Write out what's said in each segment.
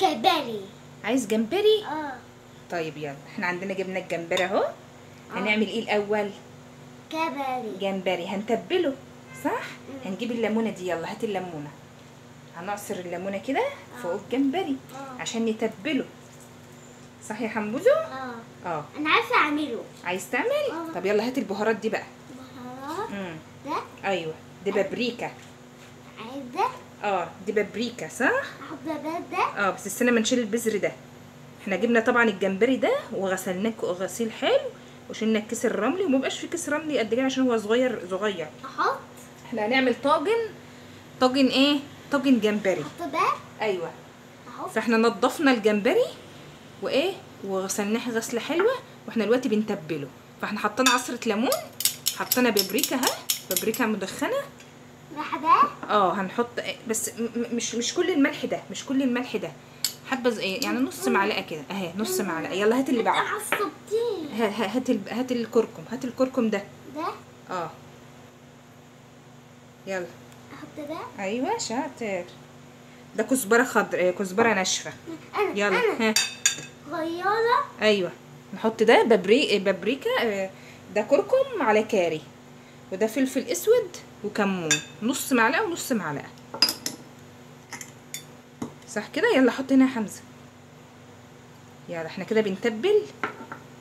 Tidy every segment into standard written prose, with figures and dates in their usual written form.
جمبري. عايز جمبري؟ طيب يلا، احنا عندنا جبنا الجمبري اهو. هنعمل ايه الاول؟ جمبري هنتبله صح. هنجيب الليمونه دي، يلا هات الليمونه. هنعصر الليمونه كده فوق الجمبري عشان نتبله، صح يا حموزو؟ انا عارفه اعمله. عايز تعمل؟ طب يلا هات البهارات دي بقى. بهارات؟ ده؟ ايوه، دي بابريكا. عايز ده؟ دي بابريكا صح. احط ده؟ بس استنى ما نشيل البذر ده. احنا جبنا طبعا الجمبري ده وغسلناه غسيل حلو وشلنا الكيس الرملي، ومبقاش في كيس رملي قد كده عشان هو صغير. احط؟ احنا هنعمل طاجن ايه؟ طاجن جمبري. احط ده؟ ايوه. احط. فاحنا نضفنا الجمبري وغسلناه غسله حلوه، واحنا دلوقتي بنتبله. فاحنا حطينا عصره ليمون، حطينا بابريكا بابريكا مدخنه. ملح ده؟ هنحط بس مش كل الملح ده، مش كل الملح ده، حبه يعني نص معلقه كده اهي، نص معلقه. يلا هات اللي بعده. هات الكركم، هات الكركم ده. يلا احط ده؟ ايوه شاطر. ده كزبره خضراء، كزبره ناشفه. يلا ها غياره. ايوه، نحط ده بابريكا، ده كركم على كاري، وده فلفل اسود وكمون، نص معلقه ونص معلقه، صح كده. يلا حط هنا يا حمزه. يلا احنا كده بنتبل.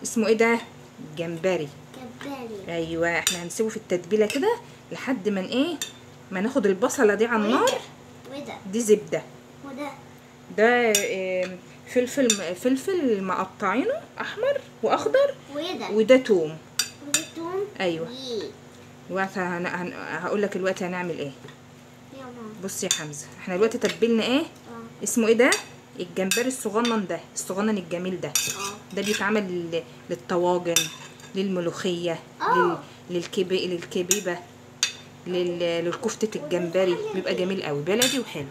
اسمه ايه ده؟ جمبري. ايوه، احنا هنسيبه في التتبيله كده لحد ما ناخد البصله دي على النار. وده دي زبده. ده فلفل مقطعينه احمر واخضر. وده توم. ايوه. دلوقتي هقول لك دلوقتي هنعمل ايه. بص يا حمزه، احنا دلوقتي تبلنا ايه؟ اسمه ايه ده؟ الجمبري الصغنن ده، الصغنن الجميل ده. ده بيتعمل للطواجن، للملوخيه، للكبيبه، للكفته الجمبري، بيبقى جميل قوي، بلدي وحلو.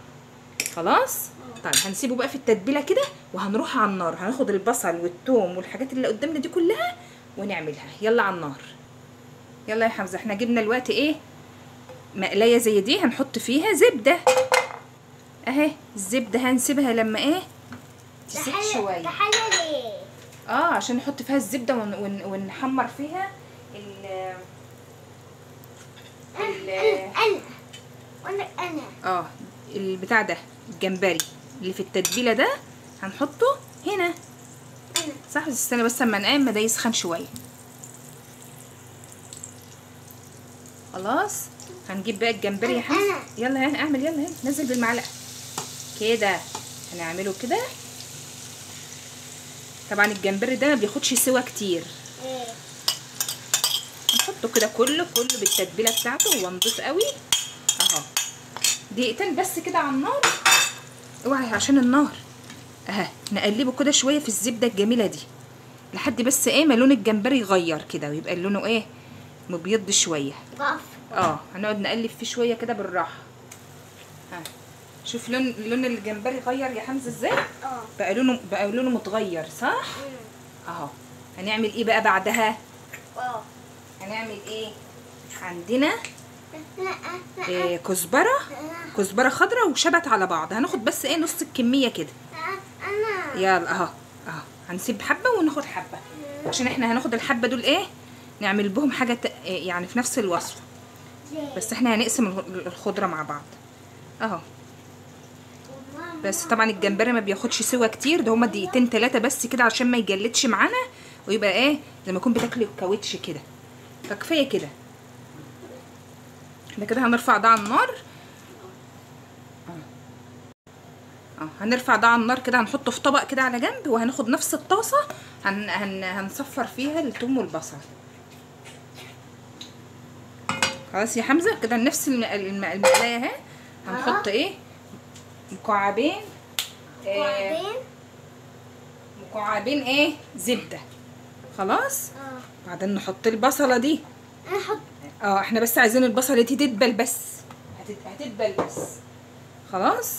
خلاص. طيب هنسيبه بقى في التتبيله كده، وهنروح على النار. هناخد البصل والثوم والحاجات اللي قدامنا دي كلها ونعملها. يلا على النار. يلا يا حمزه، احنا جبنا الوقت ايه؟ مقلايه زي دي، هنحط فيها زبده اهي. الزبده هنسيبها لما تسيح شويه. عشان نحط فيها الزبده ونحمر فيها البتاع ده، الجمبري اللي في التتبيله ده هنحطه هنا، صح. بس استنى بس اما ده يسخن شويه. خلاص. هنجيب بقى الجمبري يا حمزه. يلا اعمل، يلا نزل بالمعلقه كده. هنعمله كده. طبعا الجمبري ده ما بياخدش سوا كتير. هنحطه كده كله بالتتبيله بتاعته. هو نضيف قوي اهو. دقيقتين بس كده على النار. اوعي عشان النار. نقلبه كده شويه في الزبده الجميله دي لحد بس ما لون الجمبري يغير كده، ويبقى لونه مبيض شويه. هنقعد نقلب فيه شويه كده بالراحه. شوف لون الجمبري غير يا حمزه ازاي. بقى لونه متغير، صح. اهو. هنعمل ايه بقى بعدها؟ هنعمل ايه؟ عندنا كزبره خضراء وشبت على بعض. هناخد بس نص الكميه كده. يلا اهو هنسيب حبه وناخد حبه، عشان احنا هناخد الحبه دول نعمل بهم حاجه يعني في نفس الوصفه، بس احنا هنقسم الخضره مع بعض اهو. بس طبعا الجمبري ما بياخدش سوا كتير، ده هما دقيقتين 3 بس كده عشان ما يجلدش معانا ويبقى زي ما يكون بتاكلي الكاوتش كده. فكفايه كده. احنا كده هنرفع ده على النار. هنرفع ده على النار كده، هنحطه في طبق كده على جنب، وهناخد نفس الطاسه هنصفر فيها الثوم والبصل. خلاص يا حمزه كده نفس المقلايه اهي. هنحط مكعبين زبده. خلاص. بعدين نحط البصله دي. احنا بس عايزين البصله دي تدبل بس، هتدبل بس. خلاص.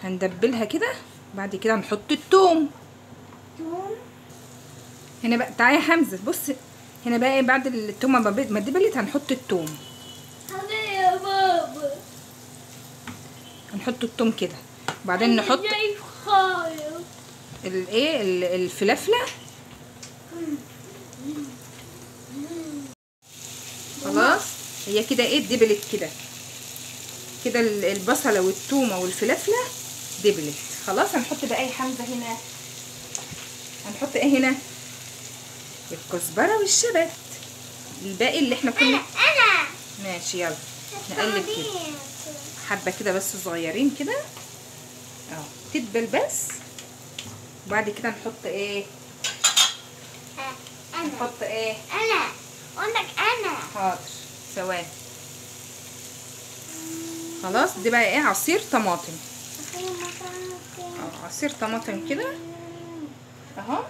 هندبلها كده. بعد كده نحط الثوم هنا بقى. تعالى يا حمزه بص هنا بقى. بعد الثوم ما دبلت هنحط الثوم. يا بابا هنحط الثوم كده، وبعدين نحط الايه الفلافله. خلاص هي كده ايه دبلت كده كده البصله والثومه والفلافله دبلت. خلاص هنحط بقى يا حمزه هنا، هنحط ايه هنا؟ الكزبره والشبت، الباقي اللي احنا كنا انا ماشي. يلا نقلب كده حبه كده بس صغيرين كده اهو تدبل بس. وبعد كده نحط ايه؟ نحط ايه؟ انا اقول لك انا. حاضر ثواني. خلاص دي بقى ايه؟ عصير طماطم. عصير طماطم كده اهو.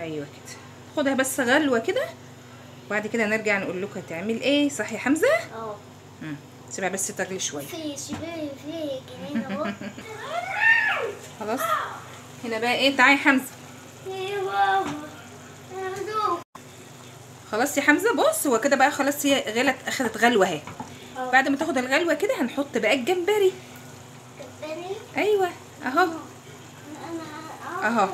ايوه كده خدها بس غلوه كده وبعد كده نرجع نقول لكم هتعمل ايه. صح يا حمزه؟ سيبها بس تغلي شويه. خلاص هنا بقى ايه؟ تعالي يا حمزه. خلاص يا حمزه بص هو كده بقى خلاص هي غلت اخدت غلوه اهي. بعد ما تاخد الغلوه كده هنحط بقى الجمبري. ايوه اهو اهو.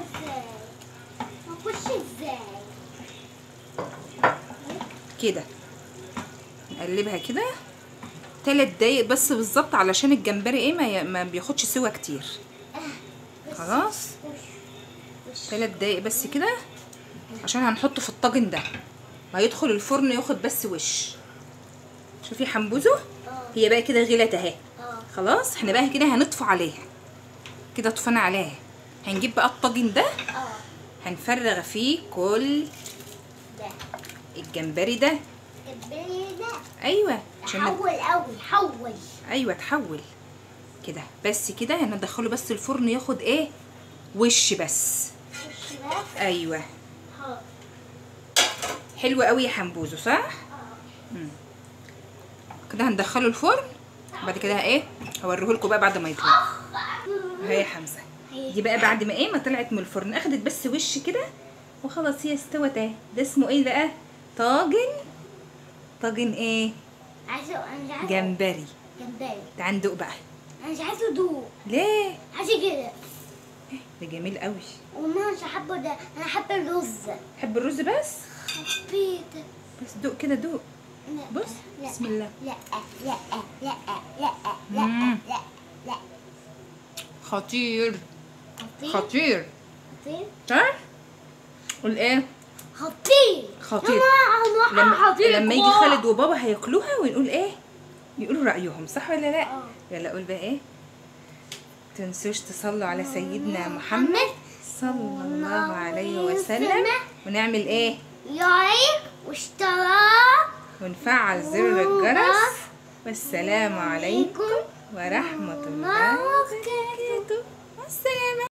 كده نقلبها كده 3 دقايق بس بالظبط علشان الجمبري ايه ما بياخدش سوا كتير. خلاص 3 دقايق بس كده عشان هنحطه في الطاجن ده وهيدخل الفرن ياخد بس وش. شوفي حنبوزه هي بقى كده غلت اهي. خلاص احنا بقى كده هنطفي عليها كده. طفينا عليها هنجيب بقى الطاجن ده هنفرغ فيه كل الجمبري ده. ايوه عشان حول قوي حول. ايوه تحول كده بس كده هندخله بس الفرن ياخد ايه وش بس. ايوه حلو قوي يا حنبوزه صح. كده هندخله الفرن بعد كده ايه هوريه لكم بقى بعد ما يطلع. اهي يا حمزه دي بقى بعد ما ايه ما طلعت من الفرن اخدت بس وش كده وخلاص هي استوت اهي. ده اسمه ايه بقى؟ طاجن ايه؟ جمبري. تعال ندوق بقى. انا مش عايزه ادوق. ليه؟ عايزه كده. ده جميل قوي. وما مش حابه ده، انا حابه الرز. حب الرز بس؟ حبيت. بس دوق كده دوق. بص بسم الله. لا لا لا لا لا لا. خطير خطير خطير خطير. صح؟ قول ايه؟ خطير. لما يجي خالد وبابا هياكلوها ونقول ايه؟ يقولوا رأيهم صح ولا لا؟ يلا قول بقى ايه؟ تنسوش تصلوا على سيدنا محمد صلى الله عليه وسلم ونعمل ايه؟ لايك واشتراك ونفعل زر الجرس. والسلام عليكم ورحمة الله وبركاته. والسلامة.